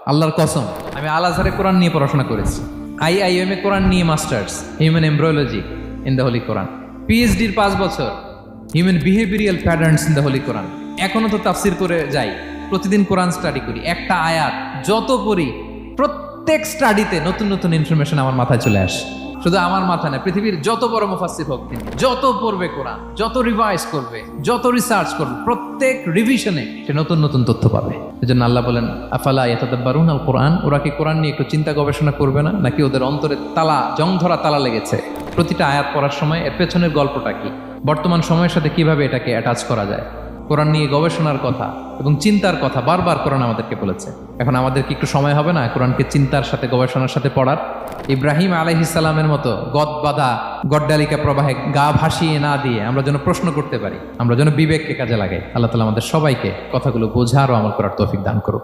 আল্লাহর কসম, আমি আল আজহারে কোরআন নিয়ে পড়াশোনা করেছি, IIM এ কোরআন নিয়ে masters, human embryology in the holy Quran, PhD-র 5 বছর, human behavioural patterns in the holy Quran. এখনো তো তাফসির করে যাই, প্রতিদিন কোরআন স্টাডি করি, একটা আয়াত যত পড়ি প্রত্যেক স্টাডিতে নতুন নতুন ইনফরমেশন আমার মাথায় চলে আসে। শুধু আমার মাথা না, পৃথিবীর যত বড় মুফাসসির হোক তিনি, যত পড়বে কোরআন, যত রিভাইজ করবে, যত রিসার্চ করবে, প্রত্যেক রিভিশনে সে নতুন নতুন তথ্য পাবে। এজন্য আল্লাহ বলেন, আফালা ইয়াতাদাব্বারুন আল কোরআন, ওরা কি কোরআন নিয়ে একটু চিন্তা গবেষণা করবে না, নাকি ওদের অন্তরে তালা, জং ধরা তালা লেগেছে? প্রতিটা আয়াত পড়ার সময় এর পেছনের গল্পটা কি, বর্তমান সময়ের সাথে কিভাবে এটাকে অ্যাটাচ করা যায়, কোরআন নিয়ে গবেষণার কথা এবং চিন্তার কথা বারবার কোরআন আমাদেরকে বলেছে। এখন আমাদের কি একটু সময় হবে না কোরআনকে চিন্তার সাথে গবেষণার সাথে পড়ার? ইব্রাহিম আলাইহিস সালামের মতো গদবাধা গড্ডালিকা প্রবাহে গা ভাসিয়ে না দিয়ে আমরা যেন প্রশ্ন করতে পারি, আমরা যেন বিবেককে কাজে লাগাই। আল্লাহ তাআলা আমাদের সবাইকে কথাগুলো বোঝার ও আমল করার তৌফিক দান করুক।